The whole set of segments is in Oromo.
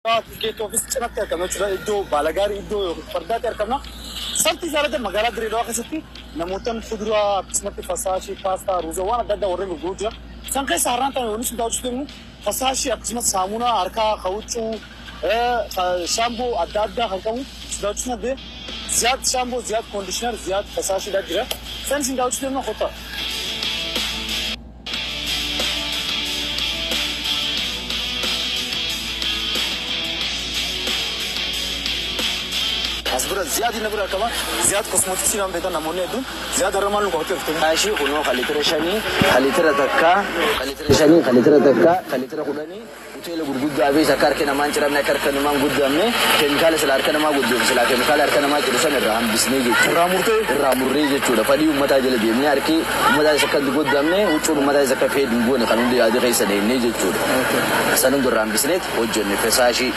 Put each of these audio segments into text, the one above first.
geeto ofiscinaatti argamna jechuudha. Iddoo baalagaarii iddoo fardaatti argamna. Sabti isaarratti magaalaa Dirreedawaa keessatti namoota fuduraa akkasumatti fasaashii, paastaa, ruuza waan adda addaa warreen gurguruu jira. Isaan keessa har'aan ta'e wanni sun daawwachiisu immoo fasaashii akkasumas saamunaa harkaa, kawuccuu, shaamboo adda addaa kan qabu daawwachiisna bee ziyaad shaamboo, ziyaad koondishiner, ziyaad fasaashiidha jira. Isaan isin daawwachiisu immoo qotta. أصبر زياد نبرة كمان زياد كوسموتكس نام بيتا نموني أدون زياد رمان لقوة تفتح ماشي خلنا خليتنا شاني خليتنا تكا خليتنا شاني خليتنا تكا خليتنا خلاني وتيل برجود أبي سكر كنا مان شرب نكر كنا مان جود أمي كيميكال سلار كنا ما جود أمي سلار كيميكال أركنا ما جلسنا الرام بسنيجي راموري جتشودا فدي ومتى جل بيمني أركي ومتى سكر جود أمي وتشود ومتى سكر فيد نقول كانوا دي هذه كيس ده نيجي جتشودا سنون درام بسنيت وجنة فساشي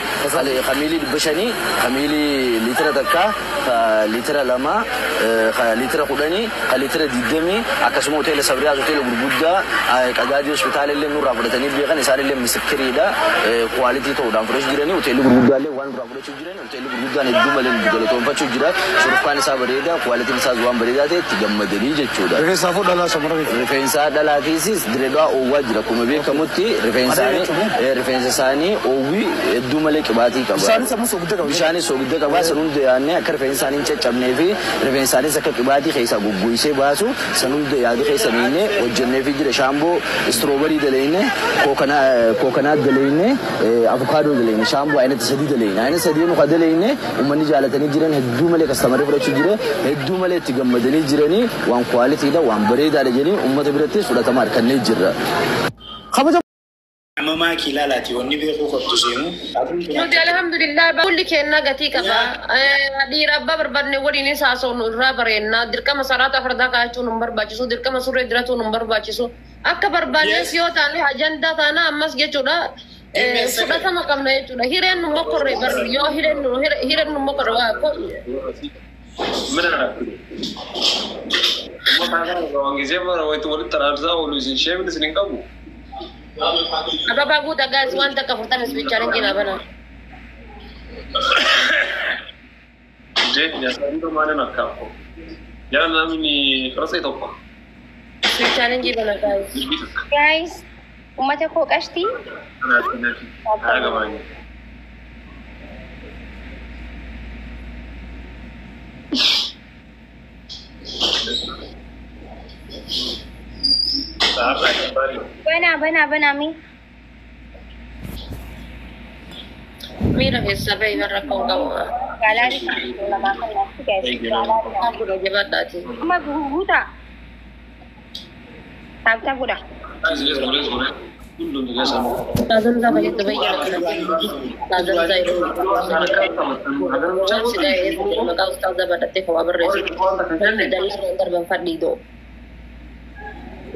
خميلي بشاني خميلي لتر ka litera lama litera kudani litera digdami akkasuma hoteela sabriyaas hoteela gurguddaa qadaadi hospitaala illee nurraa fudhatanii beekan isaan illee misirkiriidha quality ta'uudhaan fudhachuu jiranii hoteelli gurguddaa illee waan nurraa fudhachuu jiran hoteelli gurguddaan hedduu malee galatoonfachuu jira surufkaan isaa bareeda qualitiin isaas waan bareedaa ta'e itti gammadanii jechuudha. Rifeensaafuu dhalaa samara rifeensaa dhalaatiisis Direedawaa oowwaa jira akkuma beekamutti rifeensa isaanii oowwii hedduu malee qibaatii qaba. Bishaanis soogidda qaba sanuun yaanne akka rifeensaanii caccabnee fi rifeensaanis akka qibaatii keessa gugguisee baasu sanuun yaadu keessa miine hojjennee fi jira shaamboo strooberii daleeyne kookanaat daleeyne avukaadoo daleeyne shaamboo ayinata sadii daleeyne ayinata sadii nuka daleeyne uummanni jaalatanii jiran hedduu malee kastamaree fudhachuu jira hedduu malee itti gammadanii jiranii waan kwaalitiidha waan bareedaadha jedhanii uummata birattis fudhatama harkannee jirra. Mama kilalati wonni beeku qoftu seenu. Nuti alhamdulillah kulli kenna gatii qaba. Dhiira abbaa barbaadne waliin haasa'uun irraa bareedna. Dirqama salaata fardaa kaachuun hin barbaachisu. Dirqama surree diratuun hin barbaachisu. Akka barbaadnes yoo taane ajandaa taana ammas jechuudha. Fudhatama qabna jechuudha. Hireen nu mokorre barri yoo hireen nu mokorre waa ko. Wangisee mara wayitu walitti taraarsaa oolu isin sheemni isin hin qabu. Apa bagus tak guys, wan tak kafurtan sebicara kita apa nak? Jadi ya saya mana nak kau? Jangan nami ni rasa itu apa? Sebicara kita nak guys. Guys, umat aku kasti? Agak banyak. Bana mi. Mira que sabe iba a contar. Galari la makan nasi guys. Aku dah jawab tadi. Ama guda. Tanta guda. Tazan dah banyak terbaik yang Tazan saya itu. Jangan sedai itu maka ustaz dah pada teh kabar resi. Dan dari sebentar bang Fadli itu.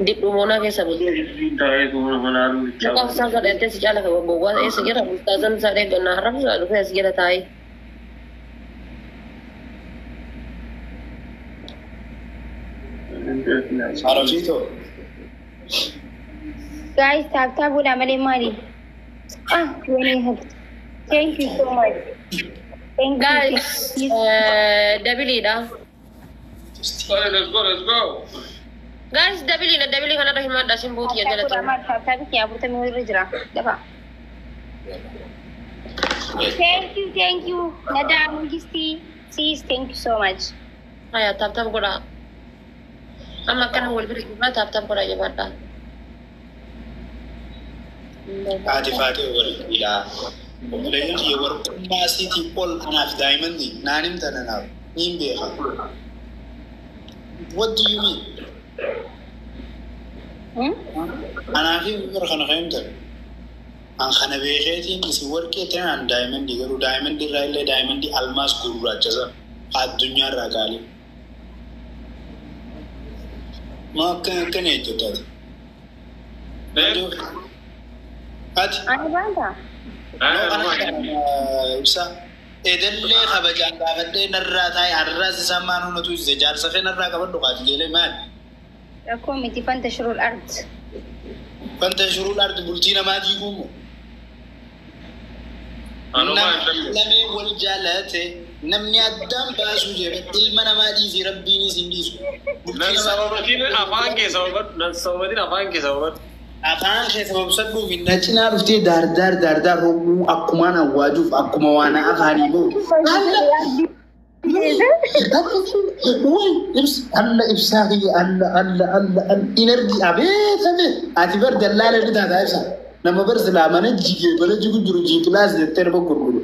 Diploma ke sabut. Maka ustaz dah ente sejala ke bawa segera ustazan saya benar harap selalu saya segera tay. Arabito. Guys, tap udah mali. Thank you so much. Thank you. Guys, Dabilida. Let's go. Guys, Dabilida karena dah himmat dah simbuti ya jalan tu. Tap ya, berarti mau rejra. Dapat. Thank you. Nada Mugisti. Sis, thank you so much. Ayah, tap gula. Amma kan awal beri gula tap gula je bata. Ati fati wal ila. Lekin ye war masih tipol anak diamond ni nanim tanana. Nimbe ha. What do you mean? Anak ini berkana khaimter. Ang khana behetin isi warke tenan diamond di garu diamond di raile diamond di almas guru raja sa. Ad dunia ragali. Maka kene itu tadi. Ati. Ano banda? Usa. Edelle khabajan gafadde narra tay arras samanu natu zejar safe narra kabaddu qati gele man. Aku miti fantashurul ard. Fantashurul ard bultina ma jigu. Lamee wal jaalate namni addaan baasuu jedhe ilma namaa dhiisii rabbiinis hin dhiisu. Nan sababatiin afaan keessa hubadhu. Afaan keessa babsadhuuf hin cinaa dhuftee daar roobuu akkumaan awwaajuuf akkuma waan afaanii bahu. Alla ibsaa kiyya alla enerjii abeetame ati bar dallaala ni taataa ibsaa. Nama bar silaa mana jigee bala jigu jiru jiipilaas jettee nama gurguru.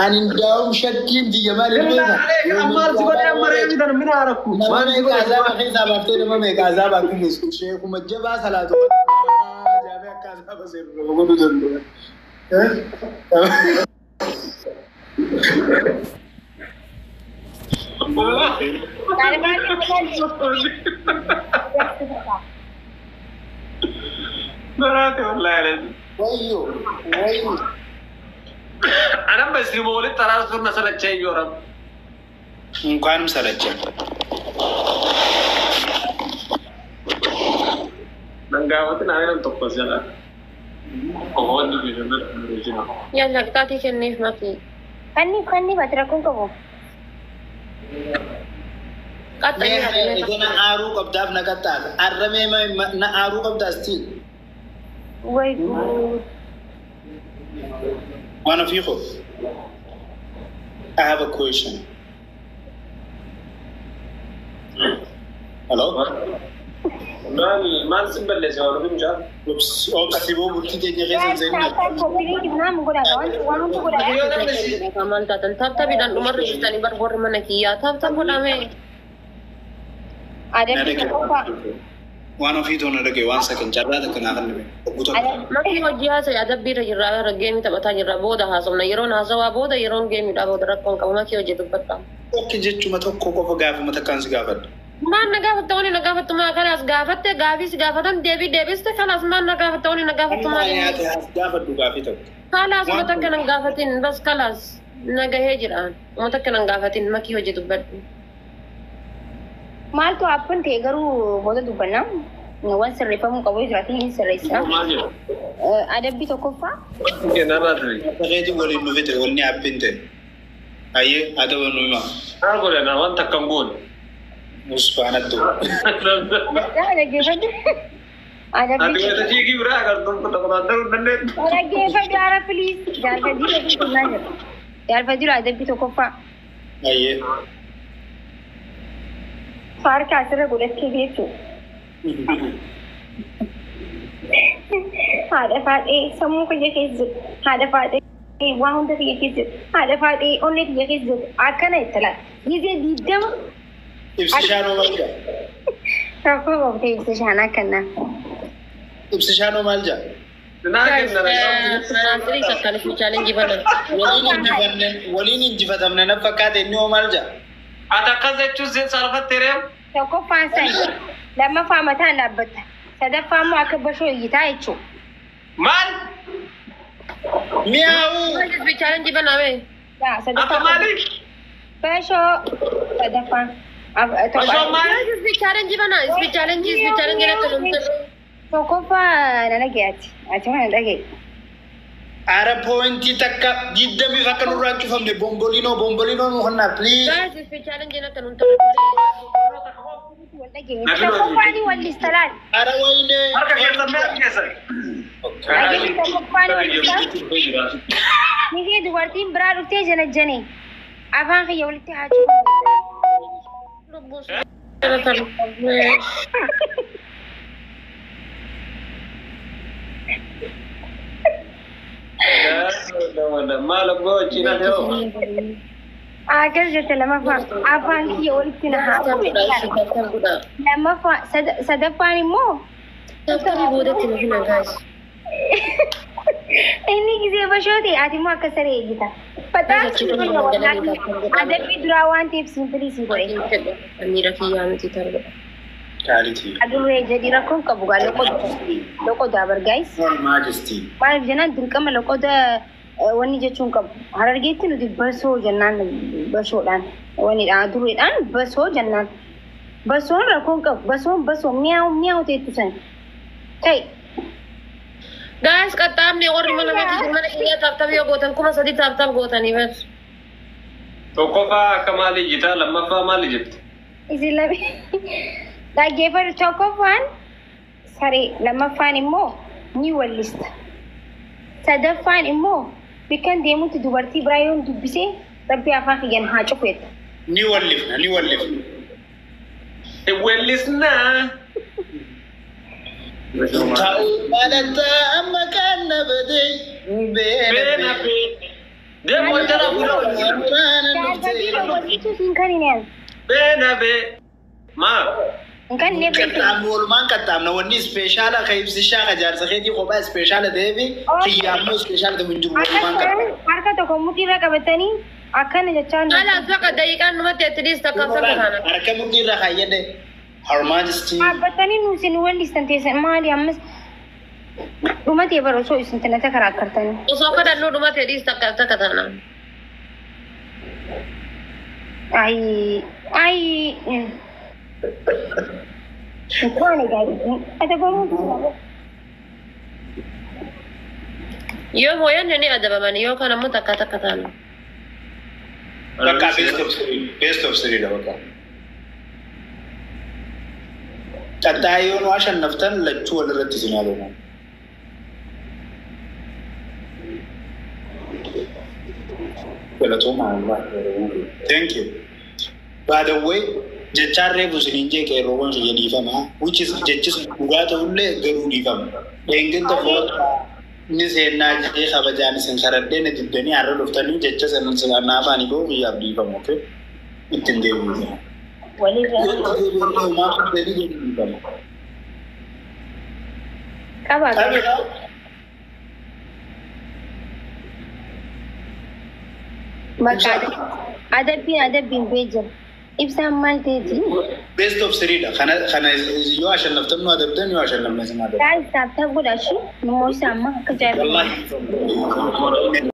Ani daawum shakkiin biyya maal ilmeeta. Ammaal si godhee amma reebi tan mina harakku. Nama meeqa azaaba keessaa baaftee nama meeqa azaaba akka geessu. Sheekuma jabaa salaatu. Jaabee akka azaaba seeru nama godhuu danda'u. Wayyo. Anak pasti mau lihat taras turun masalah cewek orang. Bukan masalah cewek. Nanggawatin aja untuk pasal. Oh, ini benar original. Ya लगता थी कि नहीं माफी Fanni baat rakkoon qabu. Itu na aru kabdaaf na kattaas. Arramee na aru kabdaas ti. Way good. One of you. I have a question. Hello? Mal simple les orang pun jauh. Obsibo burti keenya keessa seenaa. kaman tatan tap idan umar registrani bar bor mana kiya tap bola me Ada kita apa? One of you don't know. One second. Jarrah tak kena kan ni. maki wajia saya ada bir jira game ta bata jira boda hasam na yeron hasawa boda yeron game da boda rakon ka maki wajia tu batta Okay, jechu mata koko gaaf mata kansi gaafat. man nagafatoni nagafatuma kalas gafatte gavis gafatam Davis te kalas man nagafatoni nagafatuma Ayaate has gaafat du gaafitu. kalas mata kana gafatin bas kalas nagahe jiran mata kana gafatin maki wajia tu batta Maal tu apa ni garu bodoh tu benar. Wan serlepa mu kau boleh rati serlepa. Ada bi toko fa? Mungkin nara tadi. Paketi wali nuvete wani apinte. Aye, ada wani ma. Aku boleh nawan tak kambun. Muspanat tu. Ada gefen. Ada Aduh, bi. itu ciki berah kan tuh kata nanti. Ada gefen jara please. Jara fadil ada tu mana? Jara fadil ada bi toko fa. Aye. Far kasar gulat ke dia tu. Ada fat semua kerja kerja. Ada fat wahun tu kerja kerja. Ada fat only kerja kerja. Akan itu lah. Dia didam. Ibsishano malja. Apa waktu itu sana kena. Ibsishano malja. Nanti nara. Nanti sakali challenge gimana Wali ni jifatamne na fakate ni o malja. Ada kaza cuci sarfat terem. Toko fansa lama fama ta nabata. Sada famu aka basho yita yacho. Man, Miau. Nanti challenge gimana me Ya, sada apa famu. malik? Basho sada fam. Masuk malik. Speed challenge gimana? Speed challenge na tulungan. Toko fa nalagi ati. Ati mana lagi? Ara pointi takka jiddami fakkan uraan cufamne bombolino mo honna please. Guys, speed challenge na tulungan. Lagi. Toko fa ni wali stalan. Ara wayne. Harga kita merah biasa. Lagi toko fa ni wali stalan. Ni dua tim berar ukti jana jane. Abang ke yaulit haji. Lubus. Ada malam gua Cina jauh. Agar jatuh lama fa. Abang ke yaulit na haji. Lama fa sada fa ni mo. Tapi bodoh tidak guys. Ini किसी बशो थे आदि मुआ कसर है गीता पता ada pidurawan tips simply simply Ani rakiya mesti taruh. Kali thi. aduh jadi rakon ka buga loko dabar guys Your Majesty. mal jana dirkam loko da wani je chunka harar gitu nu baso jannan baso dan wani aduh dan baso jannan baso rakon ka baso miau te tusan kai Guys, katamni warri mana mati mana kiyya taptab yoo gootan kuma sadi taptab gootanii bas. Tokkoffaa akka maali jita lammaffaa maali jettu? Isin lami dhaggeeffatu tokkoffaan saree lammaffaan immoo ni wallista. Sadaffaan immoo bikkan deemutti dubartii biraa yoo dubbisee rabbi afaan kiyyan haa cuqeetu. Ni wallifna. Wellisna. Ta'u malata amma kan nabade Beena be. Deemo jara bulo. Jaalbabiidha wallichuu siin kan hin yaadu. Beena be. Ma. Kan ne beeku. Walumaan qaxxaamna wanni ispeeshaala ka ibsishaa ka jaarsa keetii kophaa ispeeshaala ta'eefi xiyyaammoo ispeeshaala ta'u hin jiru walumaan qaxxaamna. Harka tokko mudhiirra qabatanii akkana jechaan. Alaas bakka daqiiqaan numatti at least akka kana. Harka mudhiirra kaayyadhe. Her Majesty. Dhaabbatanii nuti nu wallistan teessan maali ammas dhumatee bara osoo isin tinata karaa akkartanii. Osoo kadhannoo dhumate at least akka kana. Taane gaarii. Ati boonu. Yoo hooyan ni adabaman yoo kana immoo takka taana. Bakka best of three dha bakka. Qaxxaayoon waa shannaftan lachuu walirratti isin yaadoma. Thank you. By the way, jechaan reefu isiniin jee qeerroowwan kiyya dhiifama. Which is jechis dhugaa ta'ullee garuu dhiifama. Eegdota foota ni seennaa jee kabajaan isin karadhee na diddanii har'a dhuftanii jecha sanaa afaanii ga'uu kiyyaaf dhiifama. Ittiin deebi'u. Qaba. Maka adabbiin beejjira. Ibsaan maal ta'eeti? Best of three dha. Kana yoo ashannaftan nu adabdan yoo ashannafna isin adabdan. Taa'is taa'aa godhashi. Namoota amma akka jaallatan.